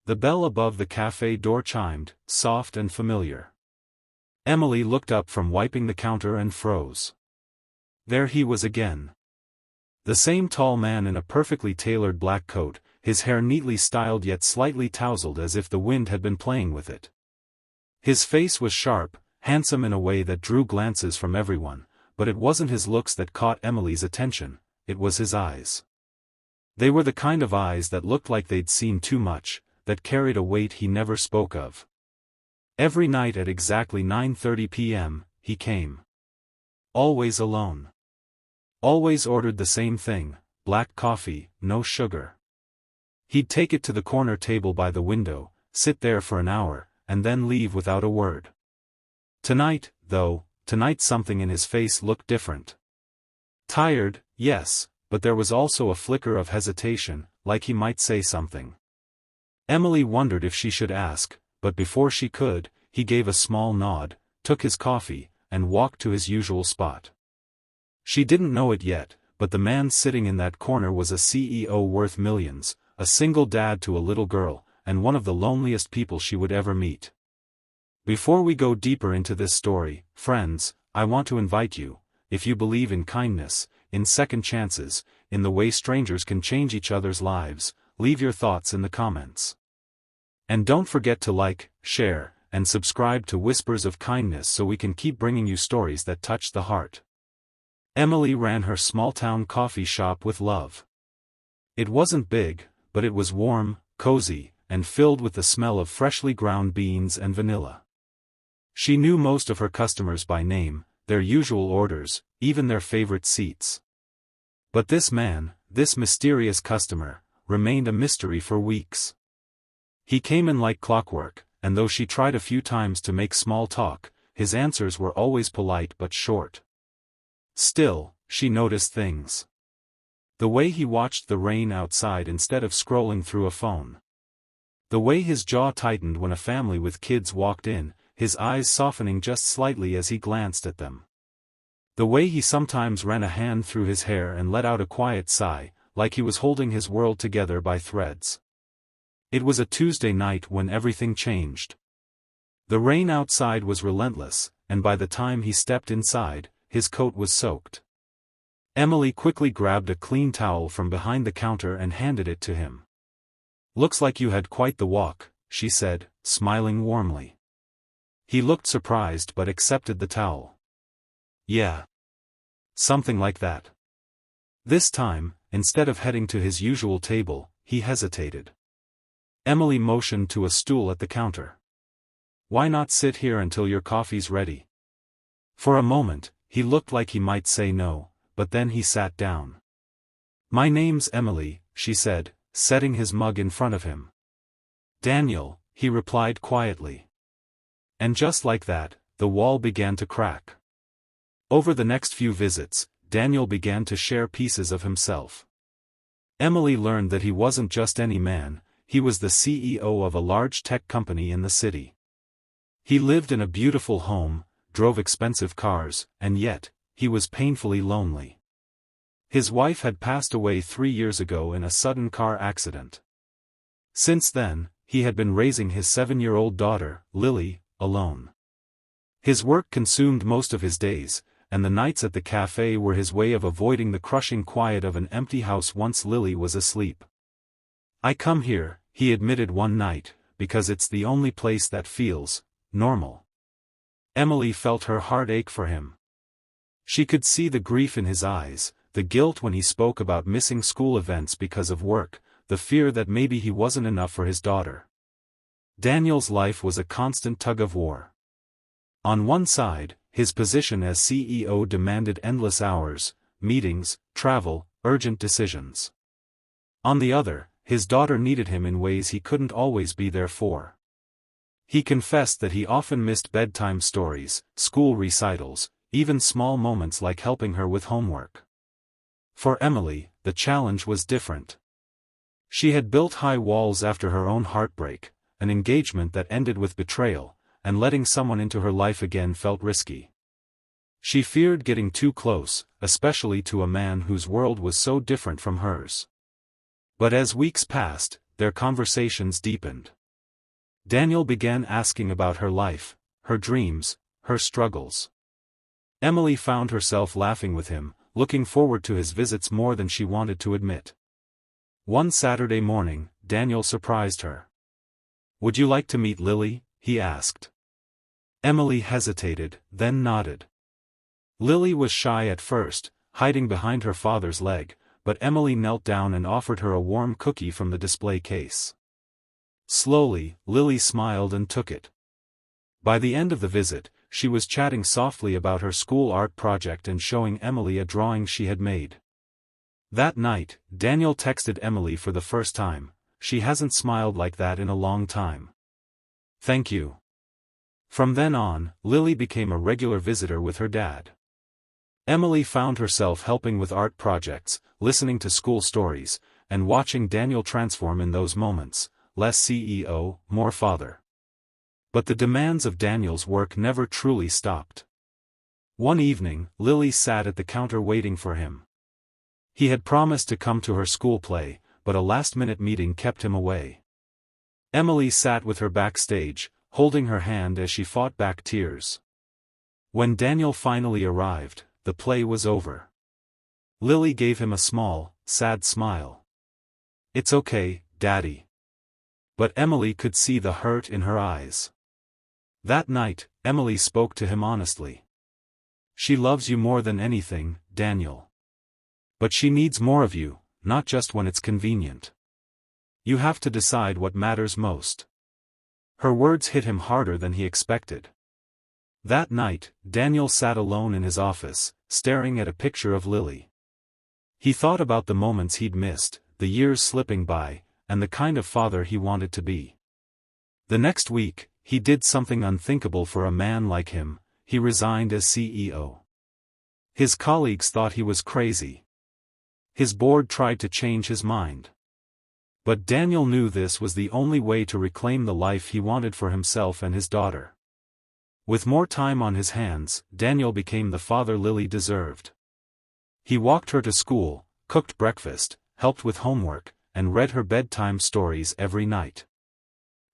The bell above the café door chimed, soft and familiar. Emily looked up from wiping the counter and froze. There he was again. The same tall man in a perfectly tailored black coat, his hair neatly styled yet slightly tousled as if the wind had been playing with it. His face was sharp, handsome in a way that drew glances from everyone, but it wasn't his looks that caught Emily's attention, it was his eyes. They were the kind of eyes that looked like they'd seen too much, that carried a weight he never spoke of. Every night at exactly 9:30 p.m., he came. Always alone. Always ordered the same thing, black coffee, no sugar. He'd take it to the corner table by the window, sit there for an hour, and then leave without a word. Tonight, though, something in his face looked different. Tired, yes, but there was also a flicker of hesitation, like he might say something. Emily wondered if she should ask, but before she could, he gave a small nod, took his coffee, and walked to his usual spot. She didn't know it yet, but the man sitting in that corner was a CEO worth millions, a single dad to a little girl, and one of the loneliest people she would ever meet. Before we go deeper into this story, friends, I want to invite you, if you believe in kindness, in second chances, in the way strangers can change each other's lives, leave your thoughts in the comments. And don't forget to like, share, and subscribe to Whispers of Kindness so we can keep bringing you stories that touch the heart. Emily ran her small-town coffee shop with love. It wasn't big, but it was warm, cozy, and filled with the smell of freshly ground beans and vanilla. She knew most of her customers by name, their usual orders, even their favorite seats. But this man, this mysterious customer, remained a mystery for weeks. He came in like clockwork, and though she tried a few times to make small talk, his answers were always polite but short. Still, she noticed things. The way he watched the rain outside instead of scrolling through a phone. The way his jaw tightened when a family with kids walked in, his eyes softening just slightly as he glanced at them. The way he sometimes ran a hand through his hair and let out a quiet sigh, like he was holding his world together by threads. It was a Tuesday night when everything changed. The rain outside was relentless, and by the time he stepped inside, his coat was soaked. Emily quickly grabbed a clean towel from behind the counter and handed it to him. "Looks like you had quite the walk," she said, smiling warmly. He looked surprised but accepted the towel. "Yeah. Something like that." This time, instead of heading to his usual table, he hesitated. Emily motioned to a stool at the counter. "Why not sit here until your coffee's ready?" For a moment, he looked like he might say no, but then he sat down. "My name's Emily," she said, setting his mug in front of him. "Daniel," he replied quietly. And just like that, the wall began to crack. Over the next few visits, Daniel began to share pieces of himself. Emily learned that he wasn't just any man, he was the CEO of a large tech company in the city. He lived in a beautiful home, drove expensive cars, and yet, he was painfully lonely. His wife had passed away 3 years ago in a sudden car accident. Since then, he had been raising his 7-year-old daughter, Lily, alone. His work consumed most of his days, and the nights at the café were his way of avoiding the crushing quiet of an empty house once Lily was asleep. "I come here," he admitted one night, "because it's the only place that feels normal." Emily felt her heart ache for him. She could see the grief in his eyes, the guilt when he spoke about missing school events because of work, the fear that maybe he wasn't enough for his daughter. Daniel's life was a constant tug-of-war. On one side, his position as CEO demanded endless hours, meetings, travel, urgent decisions. On the other, his daughter needed him in ways he couldn't always be there for. He confessed that he often missed bedtime stories, school recitals, even small moments like helping her with homework. For Emily, the challenge was different. She had built high walls after her own heartbreak, an engagement that ended with betrayal, and letting someone into her life again felt risky. She feared getting too close, especially to a man whose world was so different from hers. But as weeks passed, their conversations deepened. Daniel began asking about her life, her dreams, her struggles. Emily found herself laughing with him, looking forward to his visits more than she wanted to admit. One Saturday morning, Daniel surprised her. "Would you like to meet Lily?" he asked. Emily hesitated, then nodded. Lily was shy at first, hiding behind her father's leg, but Emily knelt down and offered her a warm cookie from the display case. Slowly, Lily smiled and took it. By the end of the visit, she was chatting softly about her school art project and showing Emily a drawing she had made. That night, Daniel texted Emily for the first time. "She hasn't smiled like that in a long time. Thank you." From then on, Lily became a regular visitor with her dad. Emily found herself helping with art projects, listening to school stories, and watching Daniel transform in those moments, less CEO, more father. But the demands of Daniel's work never truly stopped. One evening, Lily sat at the counter waiting for him. He had promised to come to her school play, but a last-minute meeting kept him away. Emily sat with her backstage, holding her hand as she fought back tears. When Daniel finally arrived, the play was over. Lily gave him a small, sad smile. "It's okay, Daddy." But Emily could see the hurt in her eyes. That night, Emily spoke to him honestly. "She loves you more than anything, Daniel. But she needs more of you, not just when it's convenient. You have to decide what matters most." Her words hit him harder than he expected. That night, Daniel sat alone in his office, staring at a picture of Lily. He thought about the moments he'd missed, the years slipping by, and the kind of father he wanted to be. The next week, he did something unthinkable for a man like him. He resigned as CEO. His colleagues thought he was crazy. His board tried to change his mind. But Daniel knew this was the only way to reclaim the life he wanted for himself and his daughter. With more time on his hands, Daniel became the father Lily deserved. He walked her to school, cooked breakfast, helped with homework, and read her bedtime stories every night.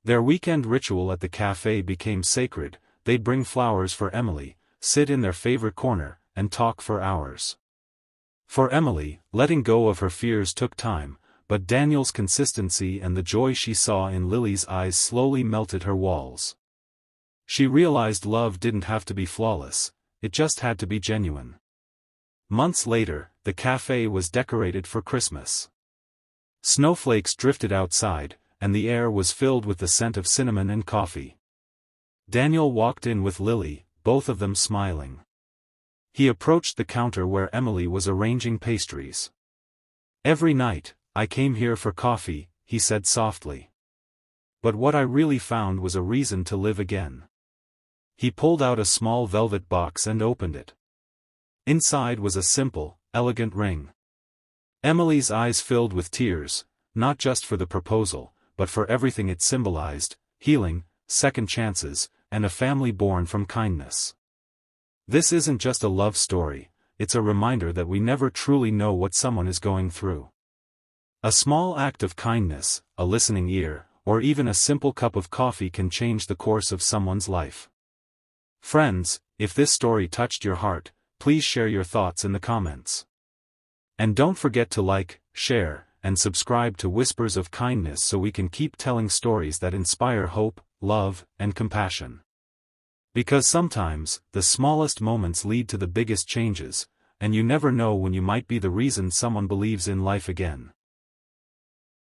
Their weekend ritual at the café became sacred. They'd bring flowers for Emily, sit in their favorite corner, and talk for hours. For Emily, letting go of her fears took time, but Daniel's consistency and the joy she saw in Lily's eyes slowly melted her walls. She realized love didn't have to be flawless, it just had to be genuine. Months later, the café was decorated for Christmas. Snowflakes drifted outside, and the air was filled with the scent of cinnamon and coffee. Daniel walked in with Lily, both of them smiling. He approached the counter where Emily was arranging pastries. "Every night, I came here for coffee," he said softly. "But what I really found was a reason to live again." He pulled out a small velvet box and opened it. Inside was a simple, elegant ring. Emily's eyes filled with tears, not just for the proposal, but for everything it symbolized: healing, second chances, and a family born from kindness. This isn't just a love story, it's a reminder that we never truly know what someone is going through. A small act of kindness, a listening ear, or even a simple cup of coffee can change the course of someone's life. Friends, if this story touched your heart, please share your thoughts in the comments. And don't forget to like, share, and subscribe to Whispers of Kindness so we can keep telling stories that inspire hope, love, and compassion. Because sometimes, the smallest moments lead to the biggest changes, and you never know when you might be the reason someone believes in life again.